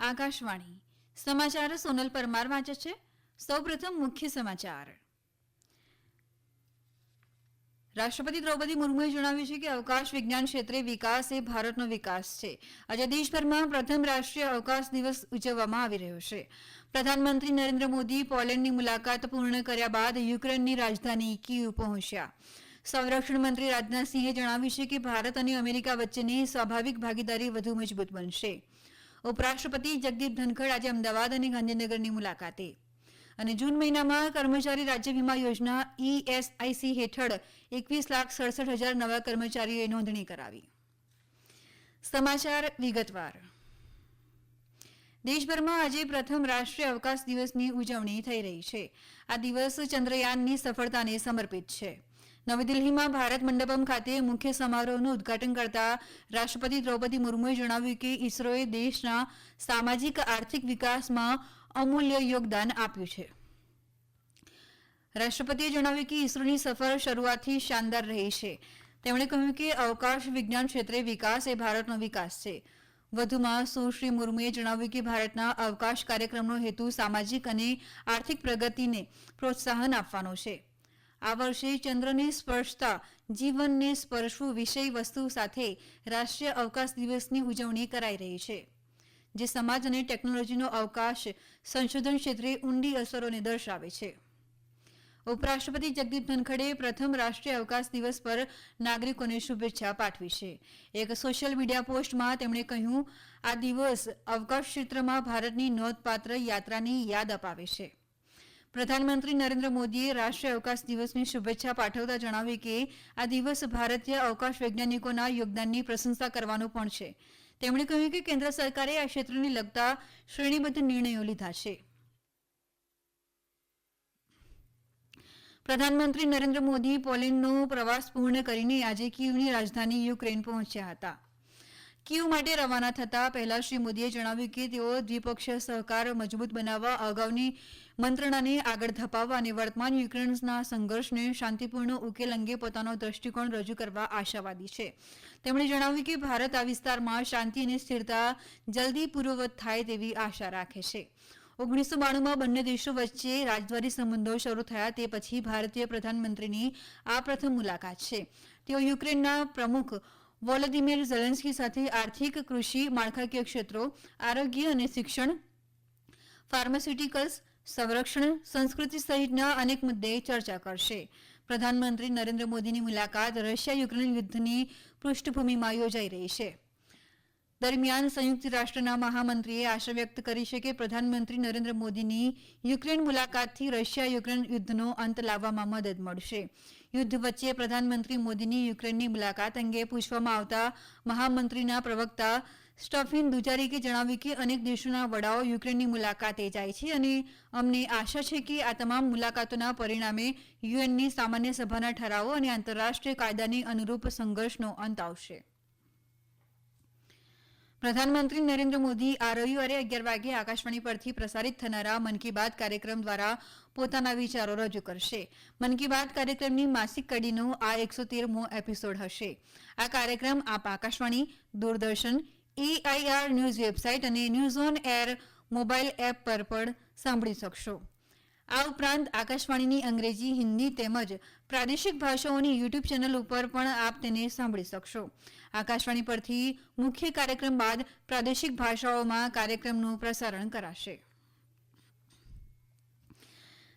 આકાશવાણી સમાચાર સોનલ પરમાર વાંચે છે. સૌપ્રથમ મુખ્ય સમાચાર. રાષ્ટ્રપતિ દ્રૌપદી મુર્મુએ જણાવ્યું છે કે અવકાશ વિજ્ઞાન ક્ષેત્રે વિકાસ એ ભારતનો વિકાસ છે. આજે દેશભરમાં પ્રથમ રાષ્ટ્રીય અવકાશ દિવસ ઉજવવામાં આવી રહ્યો છે. પ્રધાનમંત્રી નરેન્દ્ર મોદી પોલેન્ડની મુલાકાત પૂર્ણ કર્યા બાદ યુક્રેનની રાજધાની કીવ પહોંચ્યા. સંરક્ષણ મંત્રી રાજનાથસિંહે જણાવ્યું છે કે ભારત અને અમેરિકા વચ્ચેની સ્વાભાવિક ભાગીદારી વધુ મજબૂત બનશે. ઉપરાષ્ટ્રપતિ જગદીપ ધનખડ આજે અમદાવાદ અને ગાંધીનગરની મુલાકાતે. અને જૂન મહિનામાં કર્મચારી રાજ્ય વીમા યોજના ESIC હેઠળ 21,67,000 નવા કર્મચારીઓએ નોંધણી કરાવી. સમાચાર વિગતવાર. દેશભરમાં આજે પ્રથમ રાષ્ટ્રીય અવકાશ દિવસની ઉજવણી થઈ રહી છે. આ દિવસ ચંદ્રયાનની સફળતાને સમર્પિત છે. નવી દિલ્હીમાં ભારત મંડપમ ખાતે મુખ્ય સમારોહનું ઉદઘાટન કરતા રાષ્ટ્રપતિ દ્રૌપદી મુર્મુએ જણાવ્યું કે ઇસરોએ દેશના સામાજિક આર્થિક વિકાસમાં અમૂલ્ય યોગદાન આપ્યું છે. રાષ્ટ્રપતિએ જણાવ્યું કે ઇસરોની સફળ શરૂઆતથી શાનદાર રહી છે. તેમણે કહ્યું કે અવકાશ વિજ્ઞાન ક્ષેત્રે વિકાસ એ ભારતનો વિકાસ છે. વધુમાં સુશ્રી મુર્મુએ જણાવ્યું કે ભારતના અવકાશ કાર્યક્રમનો હેતુ સામાજિક અને આર્થિક પ્રગતિને પ્રોત્સાહન આપવાનો છે. આ વર્ષે ચંદ્રને સ્પર્શતા જીવનને સ્પર્શવું વિષય વસ્તુ સાથે રાષ્ટ્રીય અવકાશ દિવસની ઉજવણી કરાઈ રહી છે, જે સમાજ અને ટેકનોલોજીનો અવકાશ સંશોધન ક્ષેત્રે ઊંડી અસરોને દર્શાવે છે. ઉપરાષ્ટ્રપતિ જગદીપ ધનખડે પ્રથમ રાષ્ટ્રીય અવકાશ દિવસ પર નાગરિકોને શુભેચ્છા પાઠવી છે. એક સોશિયલ મીડિયા પોસ્ટમાં તેમણે કહ્યું, આ દિવસ અવકાશ ક્ષેત્રમાં ભારતની નોંધપાત્ર યાત્રાની યાદ અપાવે છે. પ્રધાનમંત્રી નરેન્દ્ર મોદીએ રાષ્ટ્રીય અવકાશ દિવસની શુભેચ્છા પાઠવતા જણાવ્યું કે આ દિવસ ભારતીય અવકાશ વૈજ્ઞાનિકોના યોગદાનની પ્રશંસા કરવાનો પણ છે. તેમણે કહ્યું કે કેન્દ્ર સરકારે આ ક્ષેત્રને લગતા શ્રેણીબદ્ધ નિર્ણયો લીધા છે. પ્રધાનમંત્રી નરેન્દ્ર મોદી પોલેન્ડનો પ્રવાસ પૂર્ણ કરીને આજે કીવની રાજધાની યુક્રેન પહોંચ્યા હતા. કીવ માટે રવાના થતા પહેલા શ્રી મોદીએ જણાવ્યું કે તેઓ દ્વિપક્ષીય સહકાર મજબૂત બનાવવા, અગાઉની મંત્રણાને આગળ ધપાવવા અને વર્તમાન યુક્રેનના સંઘર્ષને શાંતિપૂર્ણ ઉકેલ અંગે પોતાનો દ્રષ્ટિકોણ રજૂ કરવા આશાવાદી છે. તેમણે જણાવ્યું કે ભારત આ વિસ્તારમાં શાંતિ અને સ્થિરતા જલ્દી પૂર્વવત થાય તેવી આશા રાખે છે. 1992માં બંને દેશો વચ્ચે રાજદ્વારી સંબંધો શરૂ થયા તે પછી ભારતીય પ્રધાનમંત્રીની આ પ્રથમ મુલાકાત છે. તેઓ યુક્રેનના પ્રમુખ વોલોદિમીર ઝેલેન્સ્કી સાથે આર્થિક, કૃષિ, માળખાકીય ક્ષેત્રો, આરોગ્ય અને શિક્ષણ, ફાર્માસ્યુટિકલ્સ, સંરક્ષણ, સંસ્કૃતિ સહિતના અનેક મુદ્દે ચર્ચા કરશે. પ્રધાનમંત્રી નરેન્દ્ર મોદીની મુલાકાત રશિયા યુક્રેન યુદ્ધની પૃષ્ઠભૂમિમાં યોજાઈ રહી છે. દરમિયાન સંયુક્ત રાષ્ટ્રના મહામંત્રીએ આશા વ્યક્ત કરી છે કે પ્રધાનમંત્રી નરેન્દ્ર મોદીની યુક્રેન મુલાકાતથી રશિયા યુક્રેન યુદ્ધનો અંત લાવવામાં મદદ મળશે. યુદ્ધ વચ્ચે પ્રધાનમંત્રી મોદીની યુક્રેનની મુલાકાત અંગે પૂછવામાં આવતા મહામંત્રીના પ્રવક્તા સ્ટફિન દુજારિકે જણાવ્યું કે અનેક દેશોના વડાઓ યુક્રેનની મુલાકાતે જાય છે અને અમને આશા છે કે આ તમામ મુલાકાતોના પરિણામે યુએનની સામાન્ય સભાના ઠરાવો અને આંતરરાષ્ટ્રીય કાયદાની અનુરૂપ સંઘર્ષનો અંત આવશે. પ્રધાનમંત્રી નરેન્દ્ર મોદી આ રવિવારે 11 વાગે આકાશવાણી પરથી પ્રસારિત થનારા મન કી બાત કાર્યક્રમ દ્વારા પોતાના વિચારો રજૂ કરશે. મન કી બાત કાર્યક્રમની માસિક કડીનો આ 113મો એપિસોડ હશે. આ કાર્યક્રમ આપ Akashvani, Doordarshan, AIR news website અને news on air mobile app પર પણ સાંભળી શકશો. આ ઉપરાંત આકાશવાણીની અંગ્રેજી, હિન્દી તેમજ પ્રાદેશિક ભાષાઓની યુટ્યુબ ચેનલ ઉપર પણ આપ તેને સાંભળી શકશો. આકાશવાણી પરથી મુખ્ય કાર્યક્રમ બાદ પ્રાદેશિક ભાષાઓમાં કાર્યક્રમનું પ્રસારણ કરાશે.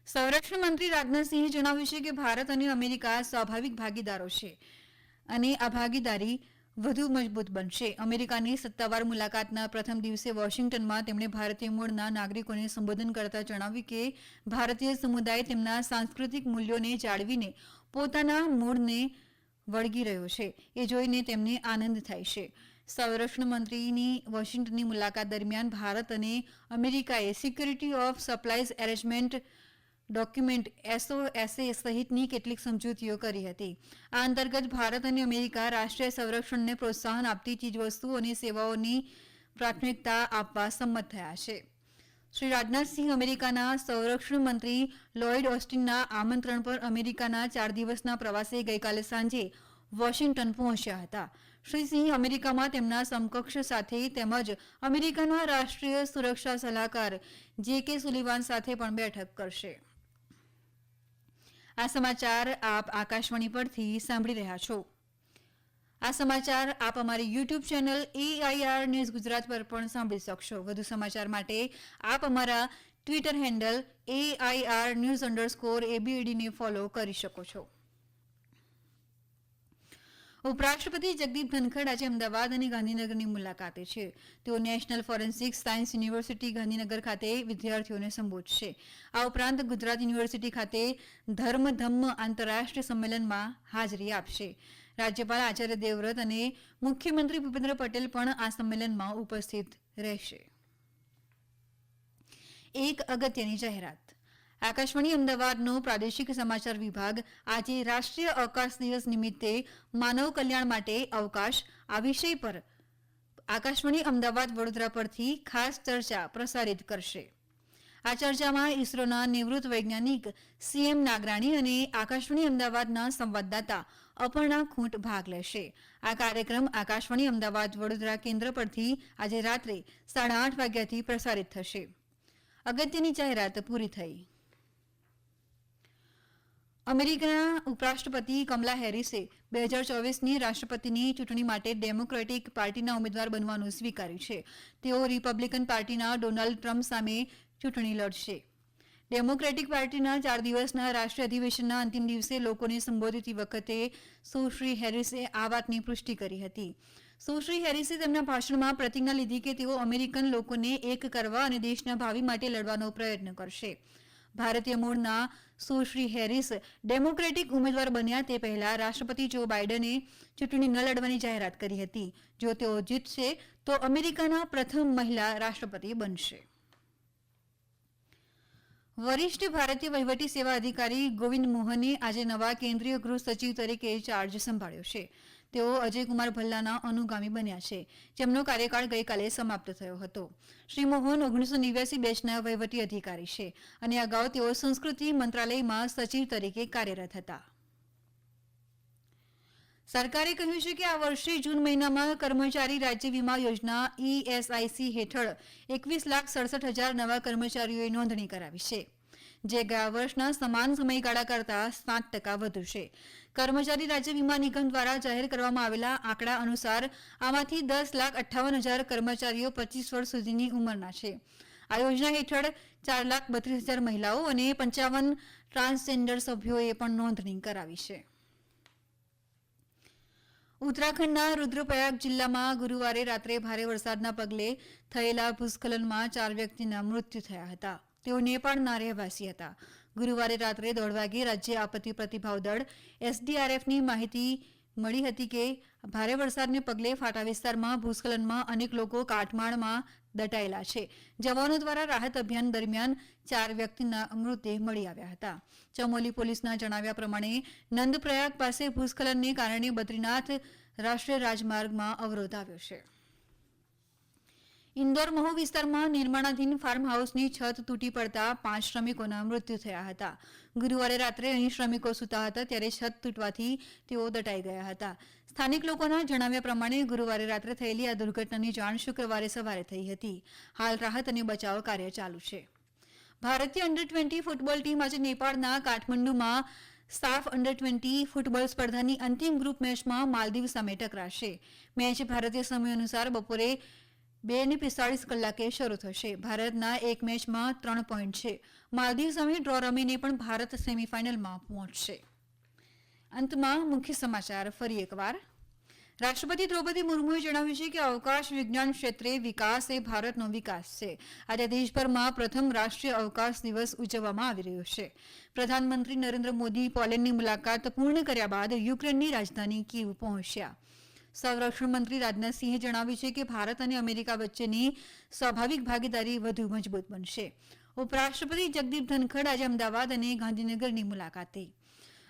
સંરક્ષણ મંત્રી રાજનાથસિંહે જણાવ્યું છે કે ભારત અને અમેરિકા સ્વાભાવિક ભાગીદારો છે અને આ ભાગીદારી વધુ મજબૂત બનશે. અમેરિકાની સત્તાવાર મુલાકાતના પ્રથમ દિવસે વોશિંગ્ટનમાં તેમણે ભારતીય મૂળના નાગરિકોને સંબોધન કરતા જણાવ્યું કે ભારતીય સમુદાય તેમના સાંસ્કૃતિક મૂલ્યોને જાળવીને પોતાના મૂળને વળગી રહ્યો છે. એ જોઈને તેમને આનંદ થાય છે. સંરક્ષણ મંત્રીની વોશિંગ્ટનની મુલાકાત દરમિયાન ભારત અને અમેરિકાએ security of સપ્લાયઝ arrangement document SOSA સહિતની કેટલીક સમજૂતીઓ કરી હતી. આ અંતર્ગત ભારત અને અમેરિકા રાષ્ટ્રીય સંરક્ષણને પ્રોત્સાહન આપતી ચીજવસ્તુઓ અને સેવાઓની પ્રાથમિકતા આપવા સંમત થયા છે. શ્રી રાજનાથસિંહ અમેરિકાના સંરક્ષણ મંત્રી લોઇડ ઓસ્ટિનના આમંત્રણ પર અમેરિકાના 4 દિવસના પ્રવાસે ગઈકાલે સાંજે વોશિંગ્ટન પહોંચ્યા હતા. શ્રી સિંહ અમેરિકામાં તેમના સમકક્ષ સાથે તેમજ અમેરિકાના રાષ્ટ્રીય સુરક્ષા સલાહકાર જે.કે. સુલિવાન સાથે પણ બેઠક કરશે. આ સમાચાર આપ આકાશવાણી પરથી સાંભળી રહ્યા છો. આ સમાચાર આપ અમારી YouTube channel AIR news Gujarat પર પણ સાંભળી શકશો. વધુ સમાચાર માટે આપ અમારા ટ્વિટર હેન્ડલ AIR_news_ABED ને ફોલો કરી શકો છો. ઉપરાષ્ટ્રપતિ જગદીપ ધનખડ આજે અમદાવાદ અને ગાંધીનગરની મુલાકાતે છે. તેઓ national forensic science university Gandhinagar ખાતે વિદ્યાર્થીઓને સંબોધશે. આ ઉપરાંત ગુજરાત યુનિવર્સિટી ખાતે ધર્મધમ્મ આંતરરાષ્ટ્રીય સંમેલનમાં હાજરી આપશે. રાજ્યપાલ આચાર્ય દેવવ્રત અને મુખ્યમંત્રી ભૂપેન્દ્ર પટેલ પણ આ સંમેલનમાં ઉપસ્થિત રહેશે. એક અગત્યની જાહેરાત. આકાશવાણી અમદાવાદનો પ્રાદેશિક સમાચાર વિભાગ આજે રાષ્ટ્રીય અવકાશ દિવસ નિમિત્તે માનવ કલ્યાણ માટે અવકાશ આ વિષય પર આકાશવાણી અમદાવાદ વડોદરા પરથી ખાસ ચર્ચા પ્રસારિત કરશે. આ ચર્ચામાં ઇસરોના નિવૃત્ત વૈજ્ઞાનિક CM નાગરાણી અને આકાશવાણી અમદાવાદના સંવાદદાતા અપર્ણા ખૂંટ ભાગ લેશે. આ કાર્યક્રમ આકાશવાણી અમદાવાદ વડોદરા કેન્દ્ર પરથી આજે રાત્રે 8:30 વાગ્યાથી પ્રસારિત થશે. અગત્યની જાહેરાત પૂરી થઈ. અમેરિકાના ઉપરાષ્ટ્રપતિ કમલા હેરિસે 2024ની રાષ્ટ્રપતિની ચૂંટણી માટે ડેમોક્રેટિક પાર્ટીના ઉમેદવાર બનવાનું સ્વીકાર્યું છે. તેઓ રિપબ્લિકન પાર્ટીના ડોનાલ્ડ ટ્રમ્પ સામે ચૂંટણી લડશે. ડેમોક્રેટિક પાર્ટીના 4 દિવસના રાષ્ટ્રીય અધિવેશનના અંતિમ દિવસે લોકોને સંબોધતી વખતે સુશ્રી હેરિસે આ વાતની પુષ્ટિ કરી હતી. સુશ્રી હેરિસે તેમના ભાષણમાં પ્રતિજ્ઞા લીધી કે તેઓ અમેરિકન લોકોને એક કરવા અને દેશના ભાવિ માટે લડવાનો પ્રયત્ન કરશે. ભારતીય મૂળના સુશ્રી હેરિસ ડેમોક્રેટિક ઉમેદવાર બન્યા તે પહેલા રાષ્ટ્રપતિ જો બાઇડને ચૂંટણી ન લડવાની જાહેરાત કરી હતી. જો તેઓ જીતશે તો અમેરિકાના પ્રથમ મહિલા રાષ્ટ્રપતિ બનશે. વરિષ્ઠ ભારતીય વહીવટી સેવા અધિકારી ગોવિંદ મોહને આજે નવા કેન્દ્રીય ગૃહ સચિવ તરીકે ચાર્જ સંભાળ્યો છે. તેઓ અજયકુમાર ભલ્લાના અનુગામી બન્યા છે, જેમનો કાર્યકાળ ગઈકાલે સમાપ્ત થયો હતો. શ્રી મોહન 1989 બેચના વહીવટી અધિકારી છે અને અગાઉ તેઓ સંસ્કૃતિ મંત્રાલયમાં સચિવ તરીકે કાર્યરત હતા. સરકારે કહ્યું છે કે આ વર્ષે જૂન મહિનામાં કર્મચારી રાજ્ય વીમા યોજના ESIC હેઠળ 21,67,000 નવા કર્મચારીઓએ નોંધણી કરાવી છે, જે ગયા વર્ષના સમાન સમયગાળા કરતાં 7% વધુ છે. કર્મચારી રાજ્ય વીમા નિગમ દ્વારા જાહેર કરવામાં આવેલા આંકડા અનુસાર આમાંથી 10,58,000 કર્મચારીઓ 25 વર્ષ સુધીની ઉંમરના છે. આ યોજના હેઠળ 4,32,000 મહિલાઓ અને 55 ટ્રાન્સજેન્ડર સભ્યોએ પણ નોંધણી કરાવી છે. ઉત્તરાખંડના રુદ્રપ્રયાગ જિલ્લામાં ગુરુવારે રાત્રે ભારે વરસાદના પગલે થયેલા ભૂસ્ખલનમાં 4 વ્યક્તિના મૃત્યુ થયા હતા. તેઓ નેપાળના રહેવાસી હતા. ગુરુવારે રાત્રે 1:30 વાગે રાજ્ય આપત્તિ પ્રતિભાવ દળ SDRFની માહિતી મળી હતી કે ભારે વરસાદને પગલે ફાટા વિસ્તારમાં ભૂસ્ખલનમાં અનેક લોકો કાટમાળમાં દટાયેલા છે. જવાનો દ્વારા રાહત અભિયાન દરમિયાન 4 વ્યક્તિના મૃતદેહ મળી આવ્યા હતા. ચમોલી પોલીસના જણાવ્યા પ્રમાણે નંદપ્રયાગ પાસે ભૂસ્ખલનને કારણે બદ્રીનાથ રાષ્ટ્રીય રાજમાર્ગમાં અવરોધ આવ્યો છે. ઇન્દોર મહુ વિસ્તારમાં નિર્માણાધીન ફાર્મ હાઉસની છત તૂટી પડતા 5 શ્રમિકોના મૃત્યુ થયા હતા. ગુરુવારે રાત્રે અહીં શ્રમિકો સૂતા હતા ત્યારે છત તૂટવાથી તેઓ દટાઈ ગયા હતા. સ્થાનિક લોકોના જણાવ્યા પ્રમાણે ગુરુવારે રાત્રે થયેલી આ દુર્ઘટનાની જાણ શુક્રવારે સવારે થઈ હતી. હાલ રાહત અને બચાવ કાર્ય ચાલુ છે. ભારતીય અંડર-20 ફૂટબોલ ટીમ આજે નેપાળના કાઠમંડુમાં સાફ અંડર-20 ફૂટબોલ સ્પર્ધાની અંતિમ ગ્રુપ મેચમાં માલદીવ સામે ટકરાશે. મેચ ભારતીય સમય અનુસાર બપોરે 2:45 કલાકે શરૂ થશે. ભારતના એક મેચમાં 3 પોઈન્ટ છે. માલદીવ સામે ડ્રો રમીને પણ ભારત સેમીફાઇનલમાં પહોંચશે. અંતમાં મુખ્ય સમાચાર ફરી એકવાર. રાષ્ટ્રપતિ દ્રૌપદી મુર્મુએ જણાવ્યું છે કે અવકાશ વિજ્ઞાન ક્ષેત્રે વિકાસ એ ભારતનો વિકાસ છે. આજે દેશભરમાં પ્રથમ રાષ્ટ્રીય અવકાશ દિવસ ઉજવવામાં આવી રહ્યો છે. પ્રધાનમંત્રી નરેન્દ્ર મોદી પોલેન્ડની મુલાકાત પૂર્ણ કર્યા બાદ યુક્રેનની રાજધાની કીવ પહોંચ્યા. સંરક્ષણ મંત્રી રાજનાથસિંહે જણાવ્યું છે કે ભારત અને અમેરિકા વચ્ચેની સ્વાભાવિક ભાગીદારી વધુ મજબૂત બનશે. ઉપરાષ્ટ્રપતિ જગદીપ ધનખડ આજે અમદાવાદ અને ગાંધીનગરની મુલાકાતે.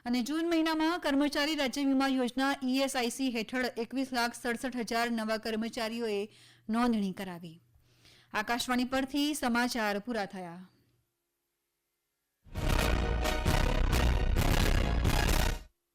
અને જૂન મહિનામાં કર્મચારી રાજ્ય વીમા યોજના ESIC હેઠળ 21,67,000 નવા કર્મચારીઓએ નોંધણી કરાવી. આકાશવાણી પરથી સમાચાર પૂરા થયા.